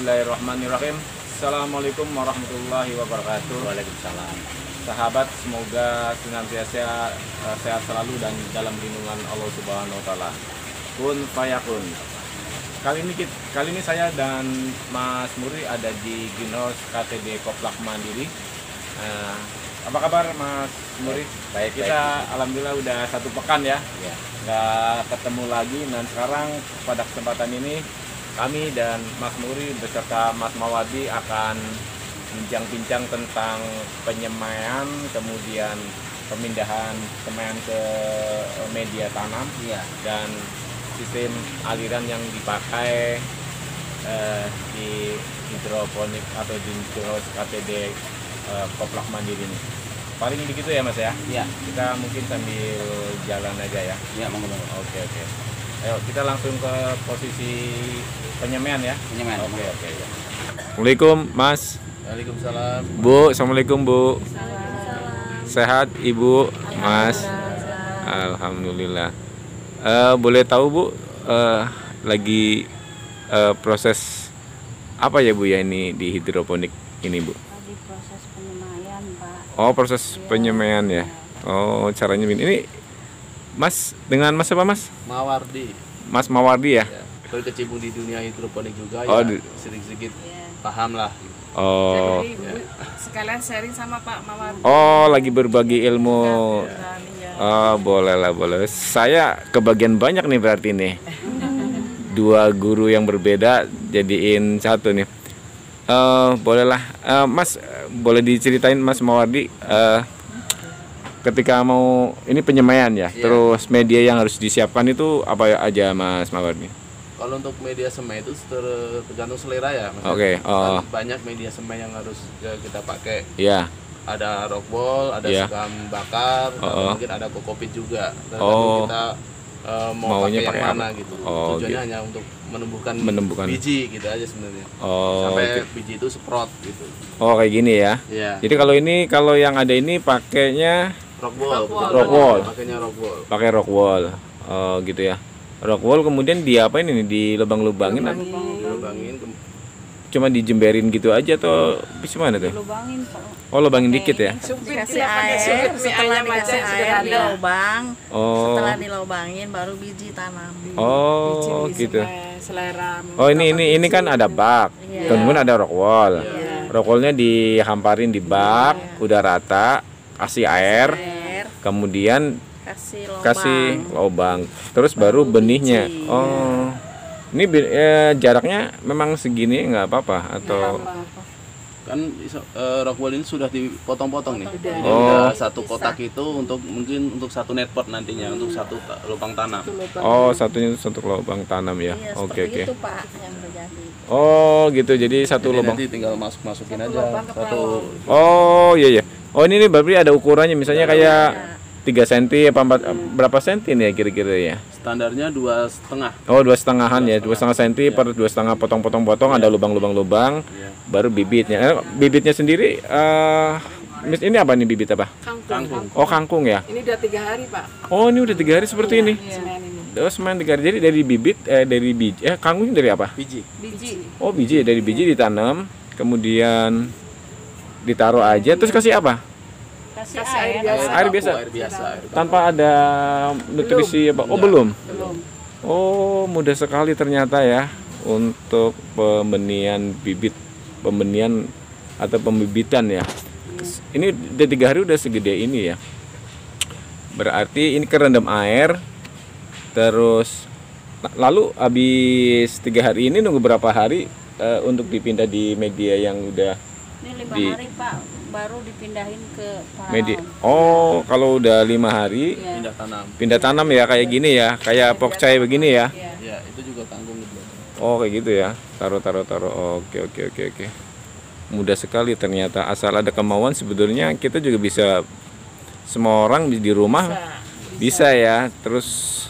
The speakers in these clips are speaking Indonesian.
Bismillahirrahmanirrahim. Assalamualaikum warahmatullahi wabarakatuh. Waalaikumsalam. Sahabat, semoga senantiasa sehat selalu dan dalam lindungan Allah Subhanahu wa taala. Kun fayakun. Kali ini saya dan Mas Muri ada di Greenhouse KTD Koplak Mandiri. Apa kabar Mas Muri? Baik. Alhamdulillah udah 1 pekan ya. Nggak ketemu lagi, dan sekarang pada kesempatan ini kami dan Mas Muri beserta Mas Mawardi akan bincang-bincang tentang penyemaian, kemudian pemindahan semaian ke media tanam, dan sistem aliran yang dipakai di hidroponik atau di greenhouse KTD Koplak Mandiri ini. Paling begitu ya Mas ya? Iya. Kita mungkin sambil jalan aja ya? Iya, monggo. Oke. Ayo kita langsung ke posisi penyemaian ya? Penyemaian. Oke. Assalamualaikum Mas. Waalaikumsalam. Bu, Assalamualaikum Bu. Sehat Ibu, Mas? Alhamdulillah. Boleh tahu Bu, lagi proses apa ya Bu ya ini di hidroponik ini Bu? Lagi proses penyemaian Pak. Oh, proses penyemaian ya. Oh, caranya ini Mas dengan Mas apa Mas? Mawardi. Mas Mawardi ya? Berkecimpung di dunia hidroponik juga Oh, ya. Sedikit-sedikit paham lah. Oh. Jadi Ibu sekalian sharing sama Pak Mawar. Oh, lagi berbagi ilmu. Ya. Oh, boleh. Saya kebagian banyak nih berarti nih. 2 guru yang berbeda jadiin satu nih. Bolehlah, Mas, boleh diceritain Mas Mawardi, ketika mau ini penyemaian ya, terus media yang harus disiapkan itu apa aja Mas Mawardi? Kalau untuk media semai itu tergantung selera ya, Mas. Oke. Kan banyak media semai yang harus kita pakai. Iya. Ada rockwool, ada sekam bakar, atau mungkin ada kokopit juga. Tergantung kita maunya pakai yang mana apa? gitu. Oh, Tujuannya gitu. hanya untuk menumbuhkan biji gitu aja sebenarnya. Sampai biji itu sprout gitu. Oh, kayak gini ya. Iya. Jadi kalau yang ada ini pakainya Rockwool. Pakainya rockwool. pakai rockwool. Oh, gitu ya. Rockwool kemudian diapain ini? Dilubang-lubangin apa? Dilubangin. Cuma dijemberin gitu aja atau gimana tuh? Lubangin Pak. Oh, lubangin dikit ya? Dikasih air, setelah dikasih air dilubang. Oh. Setelah dilubangin baru biji tanam. Oh, gitu. Selera. Oh, ini kan ada bak. Iya. Kemudian ada rockwool. Rockwoolnya dihamparin di bak, udah rata, kasih air, kemudian kasih lubang. Terus baru benihnya. biji. Oh. Ini jaraknya memang segini nggak apa-apa atau Kan rockwool ini sudah dipotong-potong nih. Jadi Oh. udah satu kotak itu mungkin untuk satu netpot nantinya, untuk satu lubang tanam. oh, satunya satu lubang tanam ya. Iya, Oke. seperti itu Pak yang terjadi. Oh, gitu. Jadi satu Jadi lubang. nanti tinggal masukin aja satu. Oh, iya. Oh, ini berarti ada ukurannya, misalnya kayak 3 cm apa 4, berapa senti nih ya kira-kira ya? Standarnya 2,5. Oh, 2,5-an ya, 2,5 cm per 2,5 potong-potong, ada lubang-lubang, baru bibitnya. Bibitnya sendiri, ini apa nih bibit apa? Kangkung. Oh, kangkung ya. Ini udah 3 hari Pak. Oh, ini udah 3 hari seperti ini. Semen ini. Oh, semen 3 hari. Jadi dari bibit, dari biji, kangkung dari apa? Biji. Oh, biji. Dari biji ditanam, kemudian ditaruh aja, terus kasih apa? Kasih air air. biasa. Air biasa? Air biasa. Air Tanpa ada nutrisi apa? Oh, belum. Belum. Oh, mudah sekali ternyata ya untuk pembenihan bibit, pembenihan atau pembibitan ya. Ini udah 3 hari udah segede ini ya. Berarti ini kerendam air. Terus lalu habis 3 hari ini nunggu berapa hari untuk dipindah di media yang udah Ini 5 di hari Pak baru dipindahin ke tanam. media. Oh, kalau udah 5 hari pindah tanam. pindah tanam ya kayak gini ya, kayak pokcai begini ya. Ya, itu juga kangkung gitu. Oh, kayak gitu ya. Taruh. Oke. Mudah sekali ternyata, asal ada kemauan sebetulnya kita juga bisa, semua orang di rumah bisa ya. Terus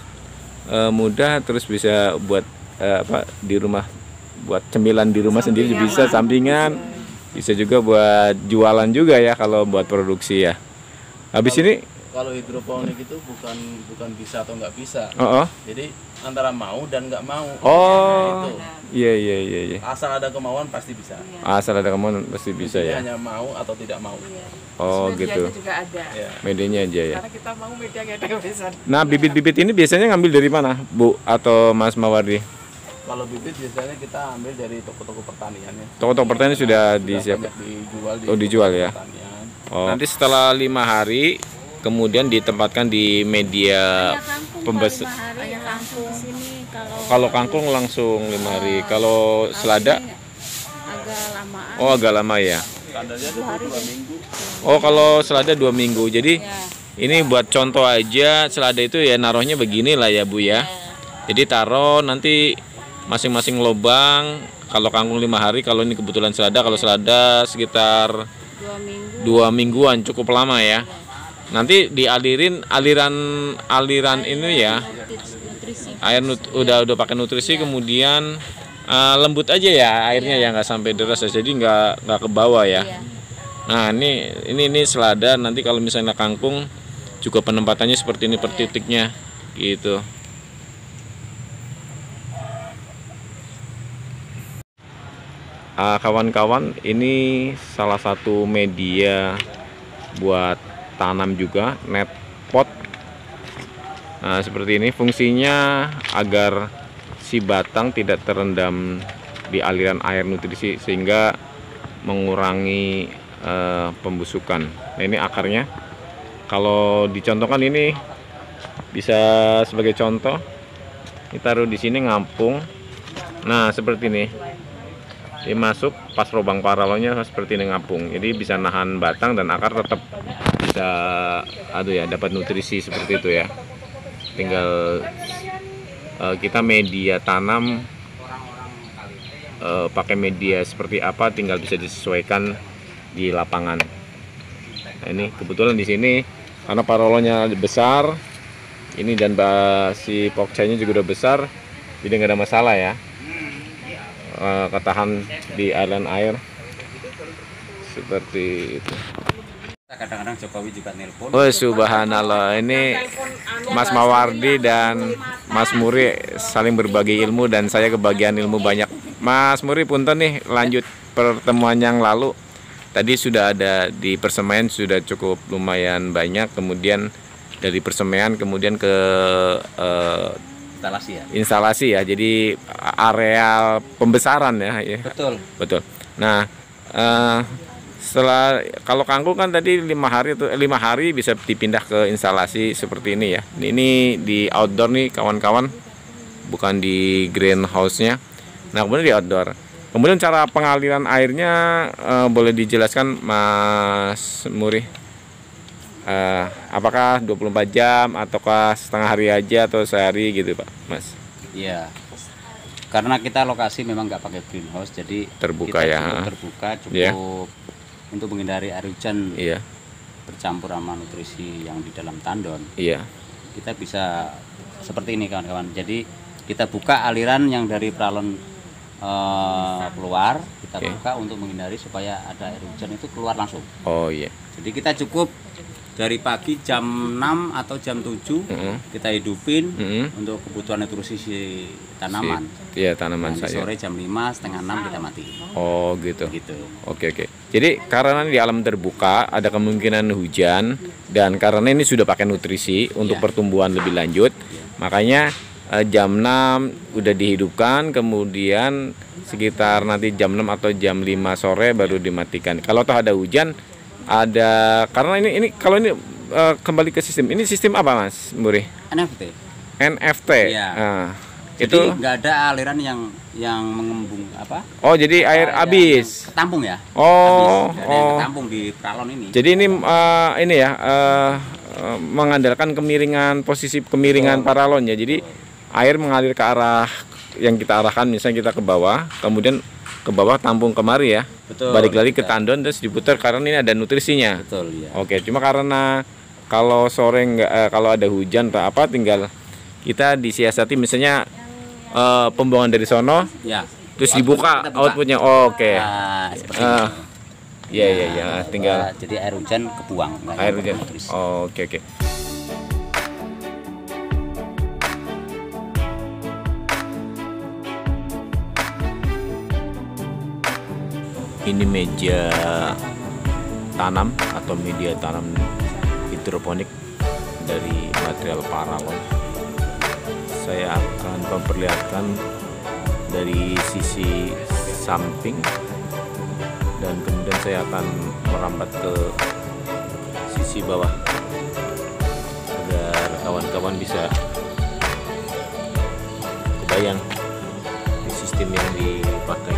mudah, terus bisa buat di rumah, buat cemilan di rumah sendiri bisa, sampingan. Bisa juga buat jualan juga ya kalau buat produksi ya. Habis ini kalau hidroponik itu bukan bisa atau nggak bisa. Oh, Jadi antara mau dan nggak mau. oh, Itu. iya. Asal ada kemauan pasti bisa. Asal ada kamu pasti bisa Jadi ya. hanya mau atau tidak mau. Oh Medianya gitu. juga ada. Ya. Medianya aja ya. Karena kita mau media kita bisa. Nah, bibit-bibit ini biasanya ngambil dari mana, Bu atau Mas Mawardi? Kalau bibit biasanya kita ambil dari toko-toko pertanian ya. Toko-toko pertanian sudah Banyak disiapkan. dijual di Oh, dijual ya. pertanian. Oh. Nanti setelah 5 hari kemudian ditempatkan di media pembesar. Ayah langsung ke sini. Kalau kangkung langsung 5 hari. Kalau selada Agak lamaan. oh agak lama ya. Standarnya 2 minggu. Oh, kalau selada 2 minggu. Jadi Ya. ini buat contoh aja, selada itu ya naruhnya begini lah ya Bu ya. Jadi taruh nanti masing-masing lubang. Kalau kangkung 5 hari, kalau ini kebetulan selada, kalau selada sekitar 2 minggu. 2 mingguan, cukup lama ya. Nanti dialirin aliran ini ya. Nutrisi. Udah pakai nutrisi, kemudian lembut aja ya airnya ya, nggak sampai deras ya. Jadi nggak ke bawah ya. Iya. Nah, ini selada. Nanti kalau misalnya kangkung juga penempatannya seperti ini per titiknya gitu. Kawan-kawan, ini salah satu media buat tanam juga, net pot. Nah, seperti ini fungsinya agar si batang tidak terendam di aliran air nutrisi sehingga mengurangi pembusukan. Nah, ini akarnya. Kalau dicontohkan ini bisa sebagai contoh, ditaruh di sini ngampung. Nah, seperti ini. Dia masuk pas lubang paralonnya seperti ini ngapung, jadi bisa nahan batang dan akar tetap bisa dapat nutrisi seperti itu ya. Tinggal kita media tanam pakai media seperti apa tinggal bisa disesuaikan di lapangan. Nah, ini kebetulan di sini karena paralonnya besar ini dan si pokcainya juga udah besar, jadi nggak ada masalah ya. Ketahan di aliran air seperti itu. Kadang-kadang Jokowi juga nelpon. Oh subhanallah, ini Mas Mawardi dan Mas Muri saling berbagi ilmu dan saya kebagian ilmu banyak. Mas Muri punten nih, lanjut pertemuan yang lalu. Tadi sudah ada di persemaian sudah cukup lumayan banyak, kemudian dari persemaian kemudian ke Instalasi ya. instalasi ya, jadi areal pembesaran ya. Betul. Nah, setelah kalau kangkung kan tadi 5 hari bisa dipindah ke instalasi seperti ini ya. Ini di outdoor nih kawan-kawan, bukan di greenhouse-nya. Nah, kemudian di outdoor. Kemudian cara pengaliran airnya boleh dijelaskan Mas Muri? Apakah 24 jam ataukah setengah hari aja atau sehari gitu Pak Mas? Iya. Karena kita lokasi memang nggak pakai greenhouse, jadi Terbuka kita ya. cukup terbuka, cukup Iya. untuk menghindari air hujan Iya. bercampur sama nutrisi yang di dalam tandon. Iya. Kita bisa seperti ini kawan-kawan. Jadi kita buka aliran yang dari peralon keluar, kita Oke. buka untuk menghindari supaya ada air hujan itu keluar langsung. Oh iya. Jadi kita cukup dari pagi jam 6 atau jam 7 kita hidupin untuk kebutuhan nutrisi si tanaman. Iya, tanaman Nanti saya. sore jam 5, setengah 6 kita mati. Oh gitu. Gitu. Oke. Jadi karena di alam terbuka ada kemungkinan hujan dan karena ini sudah pakai nutrisi untuk Iya. pertumbuhan lebih lanjut, makanya jam 6 udah dihidupkan, kemudian sekitar nanti jam 6 atau jam 5 sore baru dimatikan. Kalau toh ada hujan, karena ini kalau ini kembali ke sistem. Ini sistem apa Mas Muri? NFT. NFT. Iya. Nah, Jadi itu. nggak ada aliran yang mengembung apa? Oh, jadi air habis. Ketampung ya. Oh, Habis. Jadi yang ketampung di peralon ini. Jadi ini mengandalkan posisi kemiringan paralonnya. Jadi air mengalir ke arah yang kita arahkan, misalnya kita ke bawah, kemudian ke bawah tampung kemari ya. Betul. Balik lagi ke tandon terus diputar karena ini ada nutrisinya. Betul ya. Oke, cuma karena kalau sore kalau ada hujan atau apa tinggal kita disiasati misalnya pembuangan dari sono Ya. terus dibuka Kita buka. outputnya. Oke. Nah, seperti Eh, ini. Iya, tinggal jadi air hujan kebuang, nggak air nyampe hujan. nutrisi. Oh, oke. Ini meja tanam atau media tanam hidroponik dari material paralon. Saya akan memperlihatkan dari sisi samping dan kemudian saya akan merambat ke sisi bawah agar kawan-kawan bisa kebayang di sistem yang dipakai.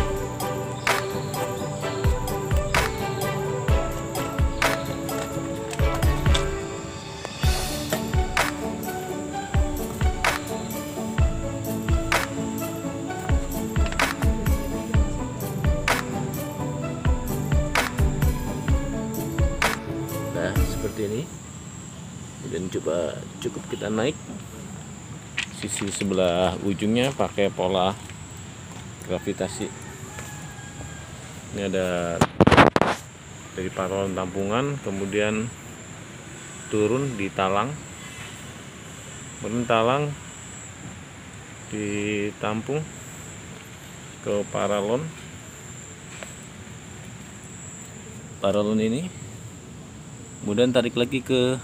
Seperti ini, dan cukup kita naik sisi sebelah ujungnya pakai pola gravitasi. Ini ada dari paralon tampungan, kemudian turun di talang, ditampung ke paralon ini. Kemudian tarik lagi ke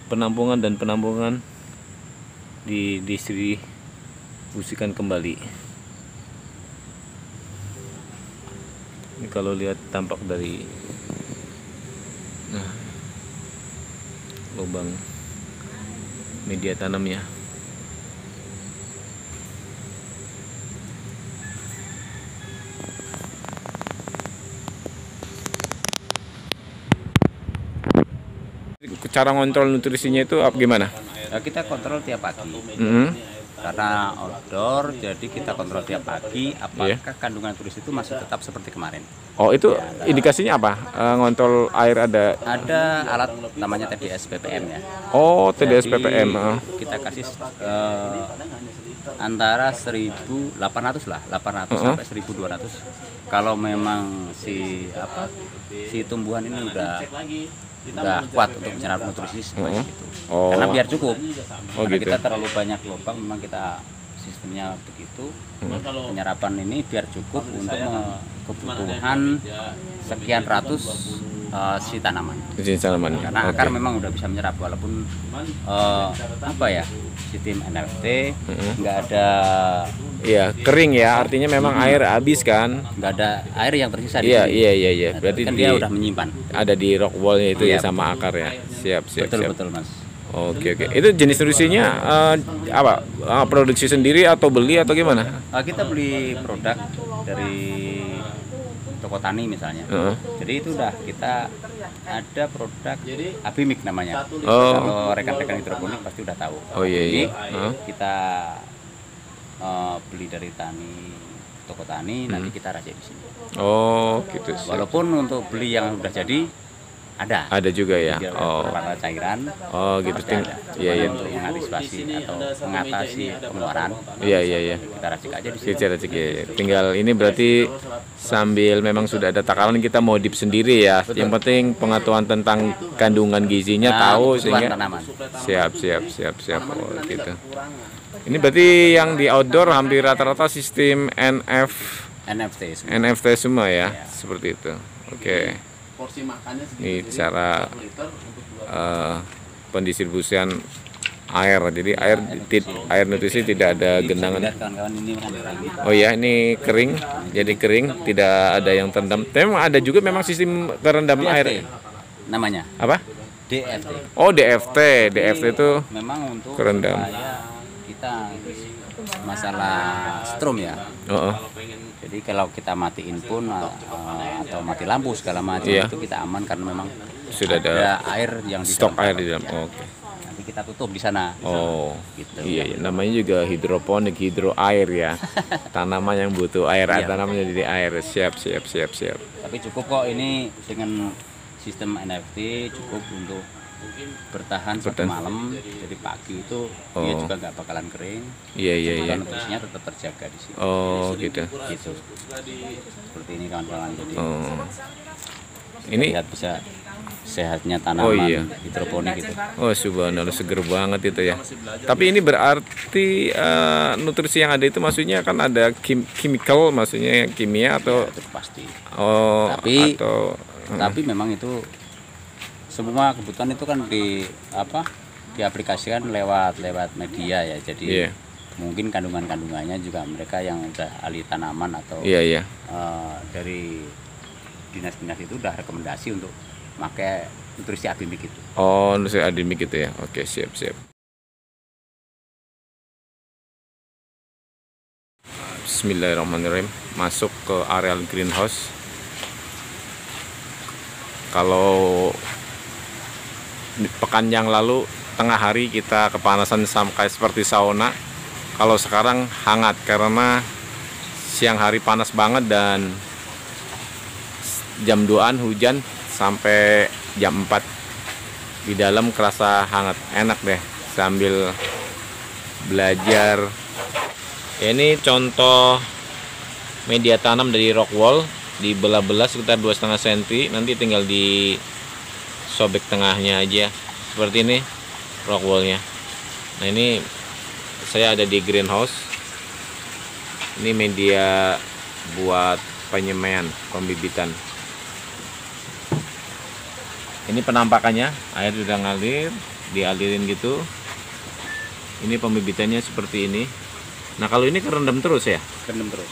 penampungan dan penampungan didistribusikan kembali. Ini kalau lihat tampak dari lubang media tanamnya. Cara ngontrol nutrisinya itu gimana? Kita kontrol tiap pagi. Karena outdoor, jadi kita kontrol tiap pagi apakah kandungan nutrisi itu masih tetap seperti kemarin. Oh, itu indikasinya apa? Ngontrol air ada alat namanya TDS ppm ya. Oh, TDS ppm. Kita kasih antara 1.800 lah, 800 sampai 1.200. Kalau memang si tumbuhan ini udah kuat untuk menyerap nutrisi sebanyak itu. Karena biar cukup. Karena gitu. kita terlalu banyak lubang, memang kita sistemnya begitu. Penyerapan ini biar cukup untuk kebutuhan sekian ratus si tanaman. Karena akar memang udah bisa menyerap, walaupun sistem NFT nggak ada. Iya, kering ya, artinya memang air habis kan? Nggak ada air yang tersisa di sini. Iya. Berarti kan dia udah menyimpan. Ada di rock wallnya itu ya sama akar ya. Siap. Betul Mas. Oke. Itu jenis nutrisinya produksi sendiri atau beli atau gimana? Kita beli produk dari toko tani misalnya. Jadi itu kita ada produk Abimik namanya. Kalau rekan-rekan hidroponik pasti udah tahu. Iya. Kita beli dari toko tani, nanti kita racik di sini. Oh, gitu. Walaupun untuk beli yang udah jadi ada juga ya. Warna cairan. Oh, gitu. Iya. Untuk mengantisipasi atau mengatasi pengeluaran. Iya. Kita racik aja di sini. Kita racik ya. Tinggal ini berarti sambil memang sudah ada takaran kita modif sendiri ya. Betul. Yang penting pengetahuan tentang kandungan gizinya tahu sehingga tanaman. Siap. Oh, gitu. Ini berarti yang di outdoor hampir rata-rata sistem NFT semua ya. Seperti itu. Oke. Ini cara pendistribusian air. Jadi air nutrisi tidak ada genangan. Oh ya, ini kering. Jadi kering, tidak ada yang terendam. Tapi memang ada juga memang sistem terendam air. Namanya Apa? DFT. Oh, DFT itu memang untuk kerendam. Kita masalah strom ya. Jadi kalau kita matiin pun atau mati lampu segala macam itu kita aman karena memang sudah ada air yang di stok air di dalam. Oke. Nanti kita tutup di sana. Oh, gitu. Iya. Namanya juga hidroponik, hidro air ya. Tanaman yang butuh air, tanamannya jadi air. Siap. Tapi cukup kok ini dengan sistem NFT cukup untuk bertahan satu malam, jadi pagi itu dia juga nggak bakalan kering. Iya. Nutrisinya tetap terjaga di sini. Oh, gitu. Seperti ini kawan-kawan. Jadi Ini lihat bisa sehatnya tanaman hidroponik gitu. oh subhanallah, seger banget itu ya. Tapi ini berarti nutrisi yang ada itu maksudnya kan ada chemical, maksudnya kimia atau Ya, itu pasti. oh Tapi atau tapi memang itu semua kebutuhan itu kan diaplikasikan lewat media ya. Jadi Iya. mungkin kandungannya juga mereka yang udah ahli tanaman atau iya. dari dinas-dinas itu udah rekomendasi untuk pakai nutrisi abimik itu. Oh, nutrisi adimik gitu ya. Oke, siap. Bismillahirrahmanirrahim. Masuk ke areal greenhouse. Kalau di pekan yang lalu tengah hari kita kepanasan sampai seperti sauna. Kalau sekarang hangat karena siang hari panas banget dan jam 2-an hujan sampai jam 4. Di dalam kerasa hangat, enak deh sambil belajar. Ini contoh media tanam dari Rockwool, dibelah-belah sekitar 2,5 cm, nanti tinggal disobek tengahnya aja seperti ini Rockwoolnya. Nah, ini saya ada di greenhouse. Ini media buat penyemaian, pembibitan. Ini penampakannya, air sudah ngalir, dialirin gitu. Ini pembibitannya seperti ini. Nah, kalau ini kerendam terus ya? Kerendam terus.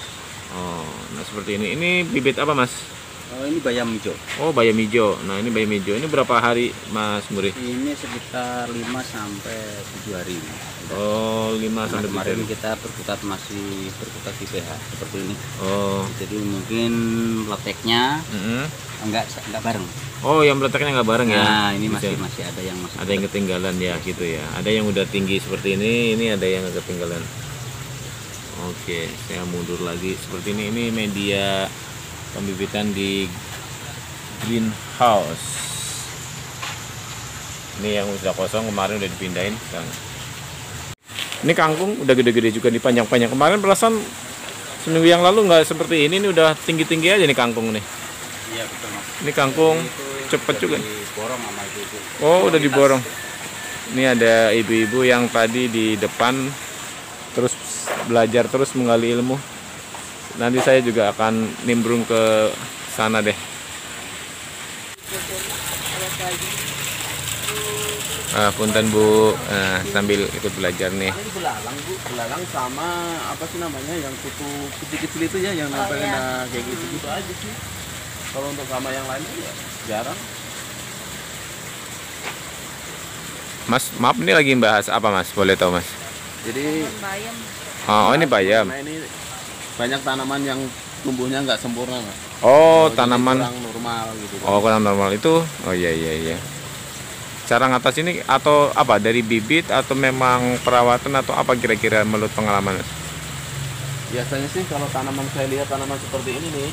Oh, nah seperti ini. Ini bibit apa, Mas? Ini bayam hijau. Oh, bayam hijau. Nah, ini bayam hijau. Ini berapa hari, Mas Muri? Ini sekitar 5 sampai 7 hari. Oh, 5 sampai 7 hari. Kemarin kita masih berkutat di pH seperti ini. Oh. Jadi mungkin leteknya enggak bareng. Oh, yang meletaknya nggak bareng ya? Nah, ini masih ada yang masih. Ada yang ketinggalan ya, gitu ya. Ada yang udah tinggi seperti ini ada yang ketinggalan. Oke, saya mundur lagi seperti ini. Ini media pembibitan di greenhouse. Ini yang udah kosong, kemarin udah dipindahin sekarang. Ini kangkung udah gede-gede juga, dipanjang-panjang. Kemarin perasaan seminggu yang lalu nggak seperti ini udah tinggi-tinggi aja nih kangkung nih. Iya, betul, Mas. Ini kangkung cepet juga. Diborong sama ibu-ibu. Oh, udah diborong. Ini ada ibu-ibu yang tadi di depan terus belajar terus menggali ilmu. Nanti saya juga akan nimbrung ke sana deh. Punten Bu, sambil ikut belajar nih. Ini belalang Bu, belalang sama apa sih namanya yang kutu kecil-kecil itu ya yang nempel kayak gitu aja sih. Kalau untuk sama yang lain ya jarang. Mas, maaf ini lagi bahas apa Mas? Boleh tahu Mas? Jadi Oh, ini bayam. Nah, ini banyak tanaman yang tumbuhnya nggak sempurna, Mas. Oh, Jadi tanaman. kurang normal gitu. Oh, kurang normal itu. Oh iya. Cara ngatas ini atau apa? Dari bibit atau memang perawatan atau apa kira-kira menurut pengalaman Mas? Biasanya sih kalau tanaman saya lihat tanaman seperti ini nih,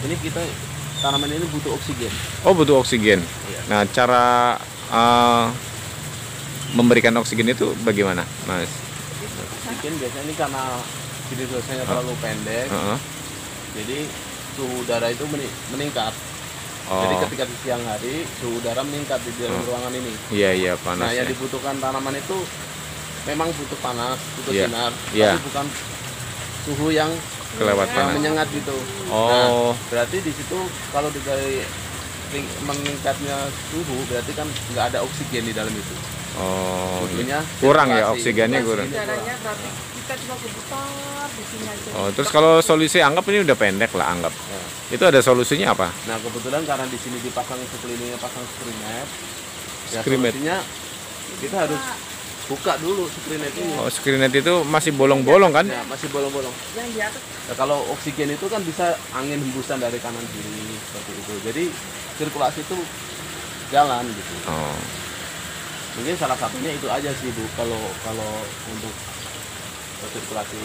ini kita tanaman ini butuh oksigen. Oh, butuh oksigen. Iya. Nah, cara memberikan oksigen itu bagaimana, Mas? Oksigen biasanya ini karena jadi dosanya terlalu pendek, jadi suhu udara itu meningkat. Jadi ketika di siang hari suhu udara meningkat di dalam ruangan ini. Iya panas. Nah, yang ya. dibutuhkan tanaman itu memang butuh panas, butuh Iya. sinar, Iya. tapi bukan suhu yang Kelewat panas. menyengat gitu. Oh. Nah, berarti di situ kalau dari meningkatnya suhu berarti kan nggak ada oksigen di dalam itu. Oh, Butuhnya kurang ya sirkulasi. oksigennya kurang. Udaranya tapi kita cuma kebutar di sini aja. Oh, terus kalau solusi anggap ini udah pendek lah anggap. Ya. Itu ada solusinya apa? Nah, kebetulan karena di sini dipasang sekelilingnya pasang screen net. Ya, Screen net. solusinya kita harus buka dulu screen net ini. Oh, screen net itu masih bolong-bolong kan? Ya, masih bolong-bolong. Yang di atas Nah, kalau oksigen itu kan bisa angin hembusan dari kanan kiri seperti itu. Jadi sirkulasi itu jalan gitu. Oh. Mungkin salah satunya itu aja sih Bu kalau untuk sirkulasi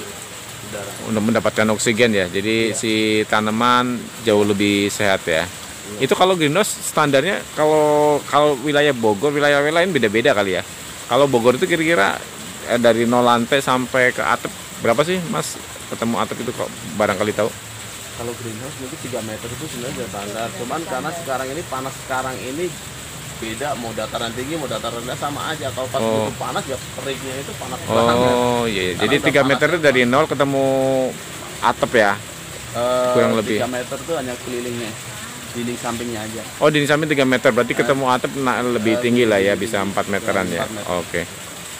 udara. Untuk mendapatkan oksigen ya. Jadi si tanaman jauh lebih sehat ya. Itu kalau greenhouse standarnya kalau wilayah Bogor, wilayah lain beda-beda kali ya. Kalau Bogor itu kira-kira dari 0 lantai sampai ke atap berapa sih Mas? Ketemu atap itu kok barangkali tahu? kalau greenhouse mungkin 3 meter itu sebenarnya sudah standar. Cuman karena sekarang ini panas sekarang ini beda, mau dataran tinggi mau dataran rendah sama aja. Kalau pas musim panas ya periknya itu panas banget. Oh iya, jadi 3 meter itu dari nol ketemu atap ya? Kurang lebih 3 meter itu hanya kelilingnya, dinding sampingnya aja. Oh, di samping 3 meter, berarti ketemu atap lebih tinggi lah ya, bisa 4 meteran ya? 4 meter. Oke.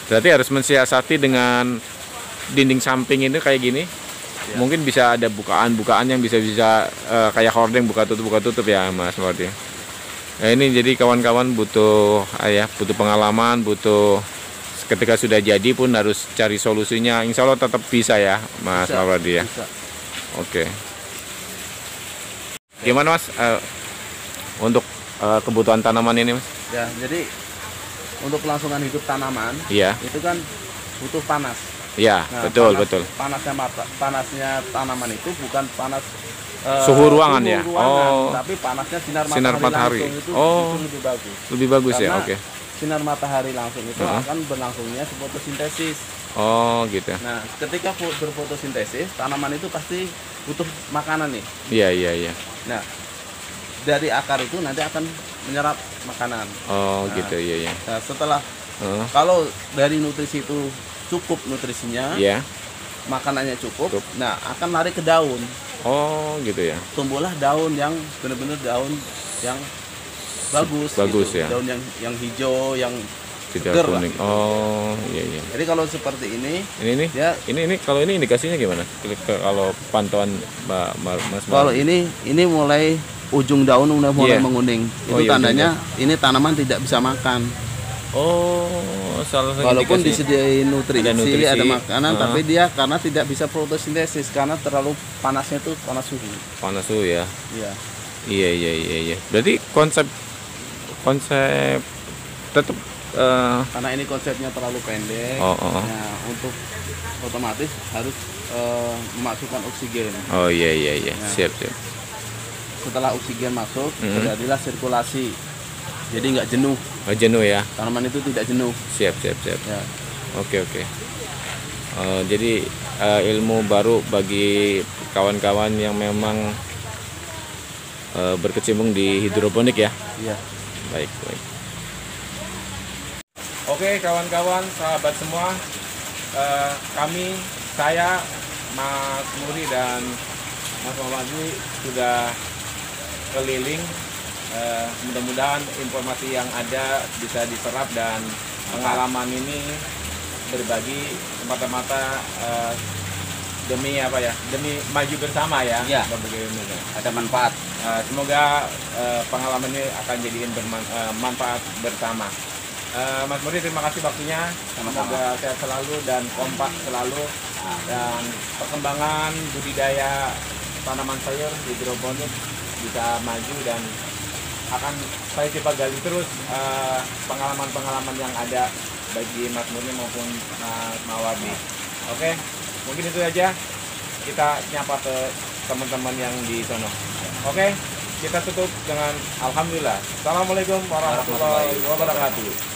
Berarti harus mensiasati dengan dinding samping ini kayak gini. Ya. Mungkin bisa ada bukaan-bukaan yang bisa kayak hordeng buka tutup ya Mas Mawardi. Nah, ini jadi kawan-kawan butuh butuh pengalaman, butuh ketika sudah jadi pun harus cari solusinya. Insya Allah tetap bisa ya Mas Mawardi ya. Bisa. Oke. Gimana Mas untuk kebutuhan tanaman ini Mas? Ya, jadi untuk kelangsungan hidup tanaman Iya. itu kan butuh panas. Iya, Nah, betul. Panasnya tanaman itu bukan panas Suhu ruangan ya? ruangan, Oh. tapi panasnya sinar Sinar matahari. langsung itu Oh. justru lebih bagus. Lebih bagus ya, Karena oke. sinar matahari langsung itu akan berlangsungnya fotosintesis. Oh, gitu. Nah, ketika berfotosintesis, tanaman itu pasti butuh makanan nih. Iya. Nah, dari akar itu nanti akan menyerap makanan. Oh, gitu, iya. Nah, setelah kalau dari nutrisi itu cukup nutrisinya, Iya. makanannya cukup, nah akan lari ke daun. Oh, gitu ya. Tumbuhlah daun yang benar-benar daun yang bagus, Bagus gitu. ya. Daun yang hijau, yang Tidak seger lah, kuning. gitu. Oh, iya. Jadi kalau seperti ini, Ini ya ini kalau ini indikasinya gimana? Kalau pantauan Mas kalau ini mulai ujung daun udah mulai menguning. Oh, Itu iya, tandanya ini tanaman tidak bisa makan. Oh, salah satu Walaupun indikasi. disediain nutrisi, nutrisi. ada makanan, tapi dia karena tidak bisa fotosintesis karena terlalu panasnya tuh panas suhu. Panas suhu ya. Iya. Iya. Berarti konsep tetap Karena ini konsepnya terlalu pendek. Nah, untuk otomatis harus memasukkan oksigen. Oh iya. Siap. Setelah oksigen masuk, terjadilah sirkulasi. Jadi nggak jenuh. Oh, jenuh ya. Tanaman itu tidak jenuh. Siap. Ya. Oke. Jadi ilmu baru bagi kawan-kawan yang memang berkecimpung di hidroponik ya. Iya. Baik. Oke kawan-kawan, sahabat semua, saya, Mas Muri dan Mas Mawardi sudah keliling. Mudah-mudahan informasi yang ada bisa diserap dan pengalaman ini berbagi semata-mata demi demi maju bersama ya. Iya. Ada manfaat. Semoga pengalaman ini akan jadiin manfaat bersama. Mas Muri, terima kasih waktunya. Semoga sehat selalu dan kompak selalu. Dan perkembangan budidaya tanaman sayur hidroponik bisa maju dan akan saya coba gali terus pengalaman-pengalaman yang ada bagi Mas Muri maupun Mas Mawardi. Oke, mungkin itu aja. Kita nyapa ke teman-teman yang di sono. Oke, kita tutup dengan alhamdulillah. Assalamualaikum warahmatullahi wabarakatuh.